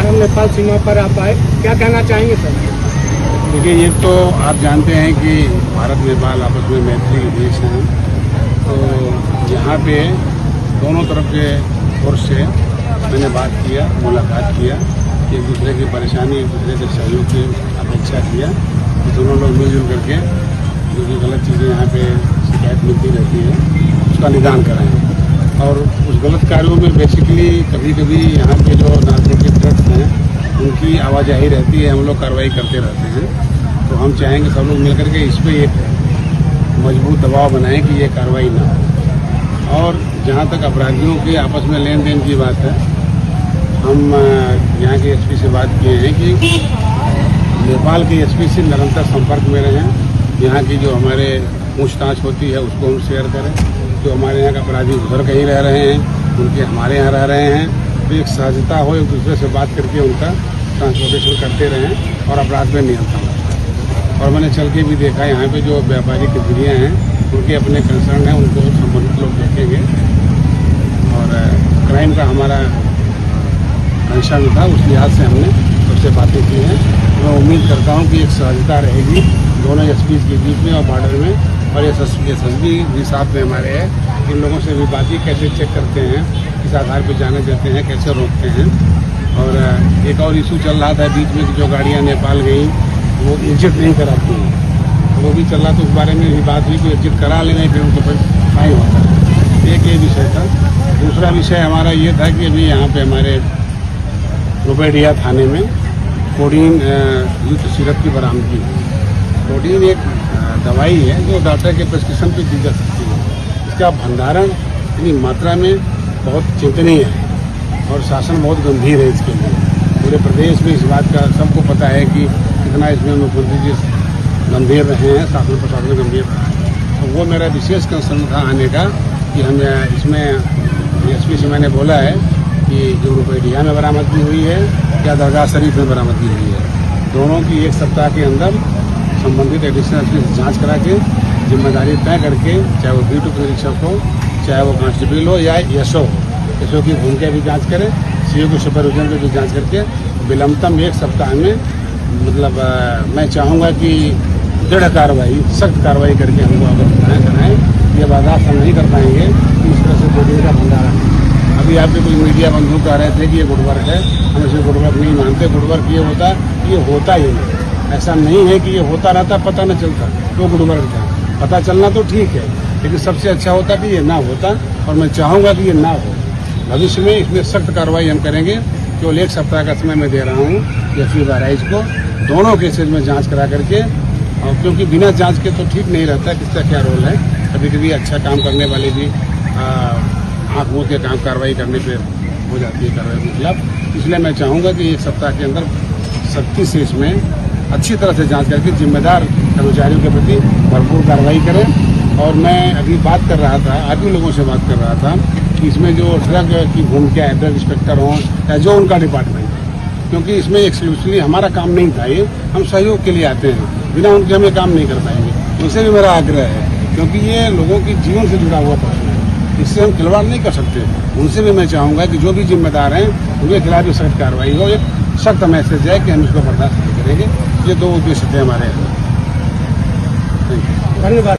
भारत नेपाल सीमा पर आप आए, क्या कहना चाहेंगे सर? देखिए, ये तो आप जानते हैं कि भारत नेपाल आपस में मैत्री देश हैं, तो यहाँ पे दोनों तरफ के ओर से मैंने बात किया, मुलाकात किया, एक दूसरे की परेशानी, एक दूसरे के सहयोग की अपेक्षा किया कि दोनों लोग मिलजुल करके जो भी गलत चीज़ें यहाँ पे शिकायत मिलती रहती है उसका निदान कराएं। और उस गलत कार्यों में बेसिकली कभी कभी यहाँ पे जो नार्कोटिक ड्रग्स हैं उनकी आवाजाही रहती है, हम लोग कार्रवाई करते रहते हैं। तो हम चाहेंगे सब लोग मिलकर के इस पर एक मजबूत दबाव बनाएं कि ये कार्रवाई ना हो। और जहाँ तक अपराधियों के आपस में लेन देन की बात है, हम यहाँ के एसपी से बात किए हैं कि नेपाल के एसपी से निरंतर संपर्क में रहें, यहाँ की जो हमारे पूछताछ होती है उसको हम शेयर करें। जो हमारे यहाँ के अपराधी उधर कहीं रह रहे हैं, उनके हमारे यहाँ रह रहे हैं, तो एक सहजता हो, एक दूसरे से बात करके उनका ट्रांसपोर्टेशन करते रहें और अपराध में नियंत्रण रखें। और मैंने चल के भी देखा, यहाँ पे जो व्यापारी गतिविधियाँ हैं उनके अपने कंसर्न हैं, उनको संबंधित लोग देखेंगे। और क्राइम का हमारा कंसर्न था, उस लिहाज से हमने सबसे बातें की हैं। मैं उम्मीद करता हूँ कि एक सहजता रहेगी दोनों एसपी के बीच में और बॉर्डर में। और एसएसपी भी साथ में हमारे हैं, इन लोगों से भी बातें कैसे चेक करते हैं, किस आधार पर जाने देते हैं, कैसे रोकते हैं। और एक और इशू चल रहा था बीच में कि जो गाड़ियाँ नेपाल गई वो एग्जिट नहीं कराती हैं, वो भी चल रहा था। उस बारे में भी बात हुई कि एग्जिट करा लेंगे, फिर उनको फिर फाइन होता है। एक ये विषय था। दूसरा विषय हमारा ये था कि अभी यहाँ पे हमारे रुपैडिया थाने में कोडीन युक्त सिरप की बरामदगी हुई। कोडीन एक दवाई है जो डॉक्टर के प्रिस्क्रिप्शन पे दी जा सकती है। इसका भंडारण इतनी मात्रा में बहुत चिंतनीय है और शासन बहुत गंभीर है इसके लिए। पूरे प्रदेश में इस बात का सबको पता है कि कितना इसमें मुख्यमंत्री जी गंभीर रहे हैं, शासन प्रशासन गंभीर रहा है। तो वो मेरा विशेष कंसर्न था आने का कि हम इसमें एसपी से मैंने बोला है कि जो रुपैडिया में बरामदगी हुई है या दरगाह शरीफ में बरामदगी हुई है, दोनों की एक सप्ताह के अंदर संबंधित एडिशनल एसपी से जाँच करा के जिम्मेदारी तय करके, चाहे वो B2 निरीक्षक हो, चाहे वो कांस्टेबल हो या एसओ हो, एसओ की भूमिका भी जांच करें, सीओ के सुपरविजन पर भी जांच करके विलंबतम एक सप्ताह में, मतलब मैं चाहूँगा कि दृढ़ कार्रवाई, सख्त कार्रवाई करके हमको अगर कराएं। ये बर्दाश्त हम नहीं कर पाएंगे कि इस तरह से कोडीन का भंडारण। अभी आपके कोई मीडिया बंधु कह रहे थे कि ये गुडवर्क है, हम इसे गुडवर्क नहीं मानते। गुडवर्क ये होता ही नहीं। ऐसा नहीं है कि ये होता रहता, पता न चलता तो गुडवर्क था। पता चलना तो ठीक है, लेकिन सबसे अच्छा होता कि ये ना होता, और मैं चाहूँगा कि ये ना हो। भविष्य में इसमें सख्त कार्रवाई हम करेंगे। केवल एक सप्ताह का समय मैं दे रहा हूँ एसपी बहराइच को, दोनों केसेज में जांच करा करके। और क्योंकि बिना जांच के तो ठीक नहीं रहता किसका क्या रोल है। कभी कभी अच्छा काम करने वाले भी आँख मूंद के काम कार्रवाई करने पर हो जाती है कार्रवाई के खिलाफ। इसलिए मैं चाहूँगा कि एक सप्ताह के अंदर सख्ती से इसमें अच्छी तरह से जांच करके जिम्मेदार कर्मचारियों के प्रति भरपूर कार्रवाई करें। और मैं अभी बात कर रहा था, आदमी लोगों से बात कर रहा था कि इसमें जो ड्रग की भूमिका है, ड्रग इंस्पेक्टर हों या जो उनका डिपार्टमेंट है, क्योंकि इसमें एक्सक्लूसिवली हमारा काम नहीं था, ये हम सहयोग के लिए आते हैं, बिना उनके हम ये काम नहीं कर पाएंगे। उनसे भी मेरा आग्रह है, क्योंकि ये लोगों के जीवन से जुड़ा हुआ प्रश्न है, इससे हम खिलवाड़ नहीं कर सकते। उनसे भी मैं चाहूँगा कि जो भी जिम्मेदार हैं उनके खिलाफ भी सख्त कार्रवाई हो, एक सख्त मैसेज है कि हम इसको बर्दाश्त नहीं करेंगे। ये दो उद्देश्य थे हमारे। धन्यवाद।